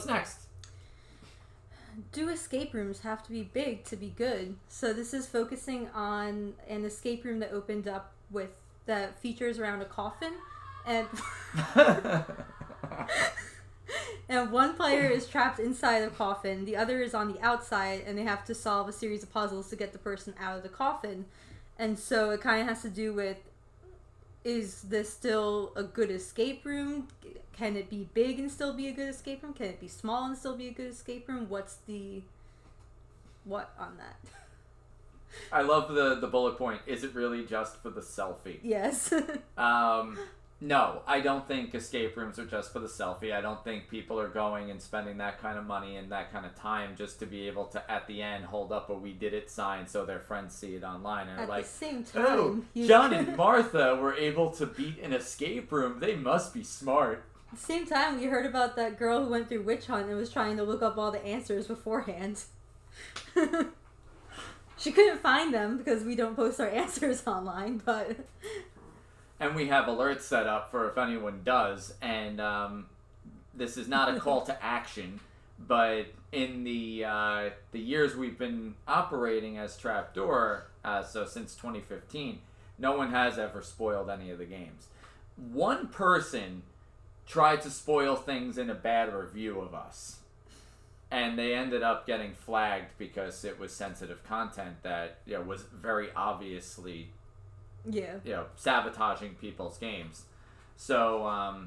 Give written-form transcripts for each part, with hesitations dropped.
next? Do escape rooms have to be big to be good? So this is focusing on an escape room that opened up with that features around a coffin, and and one player is trapped inside the coffin, the other is on the outside, and they have to solve a series of puzzles to get the person out of the coffin. And so it kind of has to do with, is this still a good escape room? Can it be big and still be a good escape room? Can it be small and still be a good escape room? What on that? I love the bullet point. Is it really just for the selfie? Yes. No, I don't think escape rooms are just for the selfie. I don't think people are going and spending that kind of money and that kind of time just to be able to, at the end, hold up a "we did it" sign so their friends see it online. And at like, the same time, oh, John and Martha were able to beat an escape room. They must be smart. At the same time, we heard about that girl who went through Witch Hunt and was trying to look up all the answers beforehand. She couldn't find them because we don't post our answers online, but... And we have alerts set up for if anyone does, and this is not a call to action, but in the years we've been operating as Trapdoor, so since 2015, no one has ever spoiled any of the games. One person tried to spoil things in a bad review of us. And they ended up getting flagged because it was sensitive content that was very obviously sabotaging people's games. So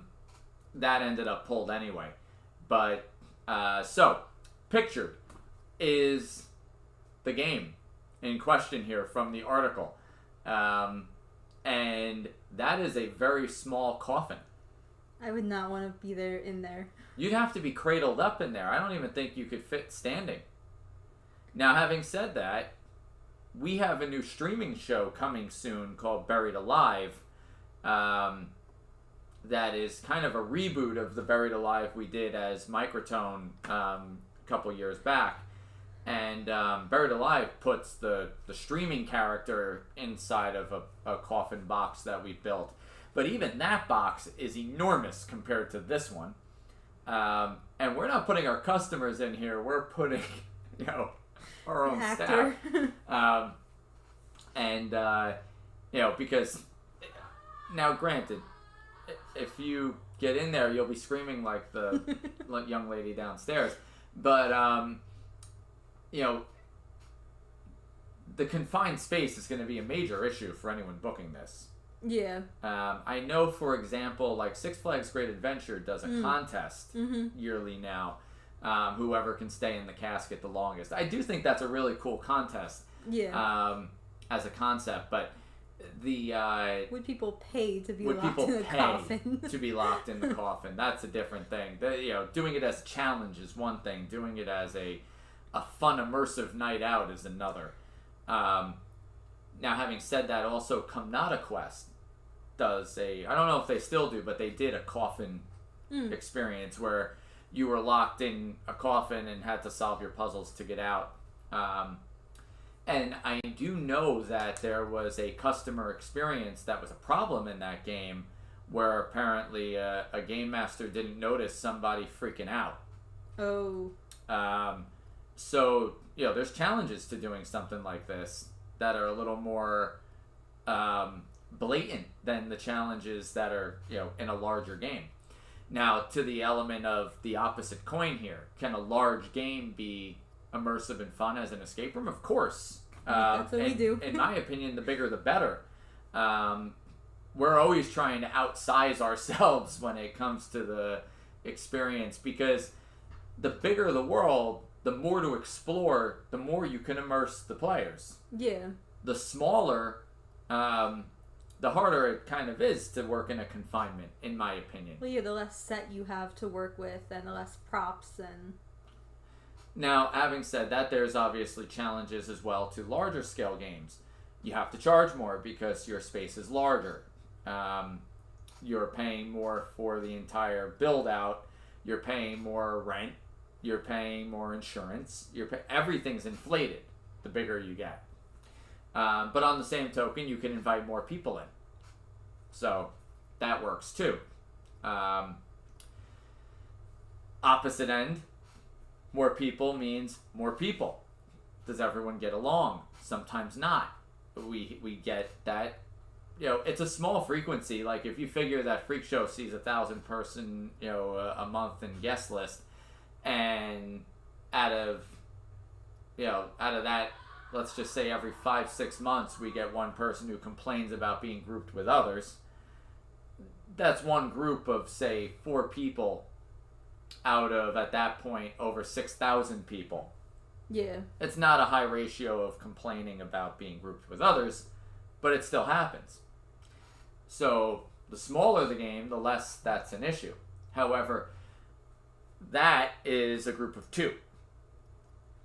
that ended up pulled anyway. But so pictured is the game in question here from the article. And that is a very small coffin. I would not want to be in there. You'd have to be cradled up in there. I don't even think you could fit standing. Now, having said that, we have a new streaming show coming soon called Buried Alive. That is kind of a reboot of the Buried Alive we did as Microtone a couple years back. And Buried Alive puts the streaming character inside of a coffin box that we built. But even that box is enormous compared to this one. And we're not putting our customers in here. We're putting, our own staff. Because now, granted, if you get in there, you'll be screaming like the young lady downstairs. But the confined space is going to be a major issue for anyone booking this. Yeah. I know, for example, like Six Flags Great Adventure does a contest yearly now. Whoever can stay in the casket the longest. I do think that's a really cool contest. Yeah. As a concept, but would people pay to be locked in the coffin? To be locked in the coffin? That's a different thing. Doing it as a challenge is one thing. Doing it as a fun, immersive night out is another. Now, having said that, also Kamnata Quest does I don't know if they still do, but they did a coffin experience where you were locked in a coffin and had to solve your puzzles to get out. And I do know that there was a customer experience that was a problem in that game where apparently a game master didn't notice somebody freaking out. Oh. So, there's challenges to doing something like this that are a little more blatant than the challenges that are, in a larger game. Now, to the element of the opposite coin here, can a large game be immersive and fun as an escape room? Of course. That's what we do. In my opinion, the bigger the better. We're always trying to outsize ourselves when it comes to the experience, because the bigger the world, the more to explore, the more you can immerse the players. Yeah. The smaller, the harder it kind of is to work in a confinement, in my opinion. Well, yeah, the less set you have to work with and the less props and... Now, having said that, there's obviously challenges as well to larger scale games. You have to charge more because your space is larger. You're paying more for the entire build out. You're paying more rent. You're paying more insurance. Everything's inflated the bigger you get. But on the same token, you can invite more people in. So that works too. Opposite end, More people means more people. Does everyone get along? Sometimes not. We get that, it's a small frequency. Like if you figure that Freak Show sees 1,000 person, a month in guest list, and out of that, let's just say every 5-6 months we get one person who complains about being grouped with others. That's one group of, say, 4 people out of, at that point, over 6,000 people. Yeah. It's not a high ratio of complaining about being grouped with others, but it still happens. So the smaller the game, the less that's an issue. However, that is a group of 2.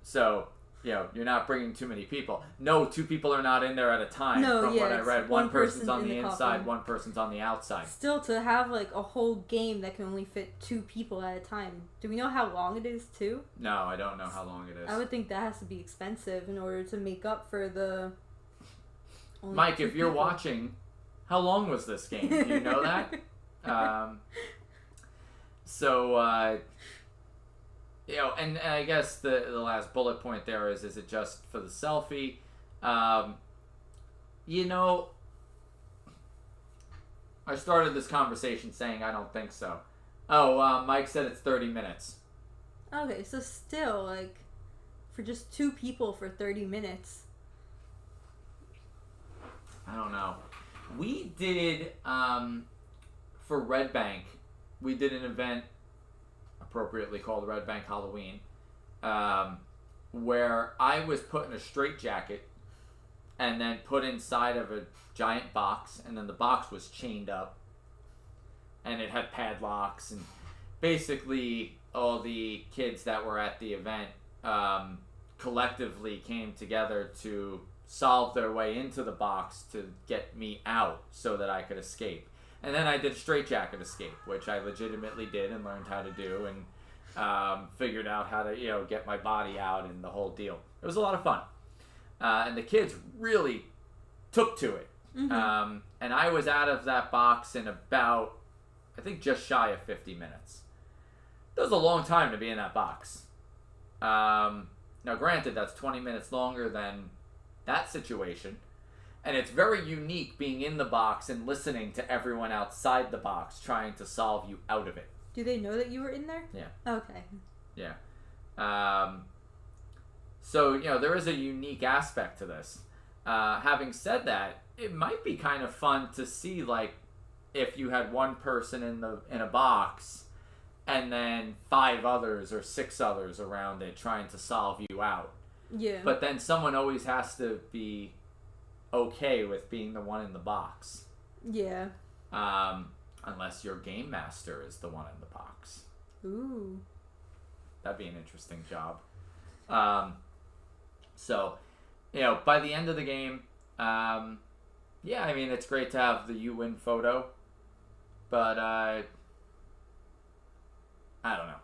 So, you're not bringing too many people. No, 2 people are not in there at a time. No, from what I read. One person's on the inside, coffin. one person's on the outside. Still, to have like a whole game that can only fit 2 people at a time. Do we know how long it is too? No, I don't know how long it is. I would think that has to be expensive in order to make up for the. Mike, if you're watching, how long was this game? Do you know that? And I guess the last bullet point there is it just for the selfie? I started this conversation saying I don't think so. Mike said it's 30 minutes. Okay, so still, like, for just 2 people for 30 minutes. I don't know. We did, for Red Bank, we did an event appropriately called Red Bank Halloween, where I was put in a straitjacket and then put inside of a giant box, and then the box was chained up, and it had padlocks, and basically all the kids that were at the event collectively came together to solve their way into the box to get me out so that I could escape. And then I did straitjacket escape, which I legitimately did and learned how to do, and figured out how to, get my body out and the whole deal. It was a lot of fun. And the kids really took to it. Mm-hmm. And I was out of that box in about, I think, just shy of 50 minutes. That was a long time to be in that box. Now, granted, that's 20 minutes longer than that situation. And it's very unique being in the box and listening to everyone outside the box trying to solve you out of it. Do they know that you were in there? Yeah. Okay. Yeah. So, there is a unique aspect to this. Having said that, it might be kind of fun to see, like, if you had one person in a box and then 5 others or 6 others around it trying to solve you out. Yeah. But then someone always has to be okay with being the one in the box. Yeah. Unless your game master is the one in the box. Ooh. That'd be an interesting job. So, by the end of the game, it's great to have the you win photo, but I don't know.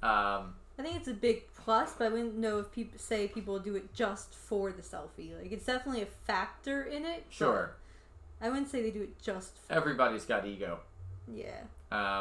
I think it's a big plus, but I wouldn't know if people do it just for the selfie. Like, it's definitely a factor in it. Sure. I wouldn't say they do it just for Everybody's got ego. Yeah.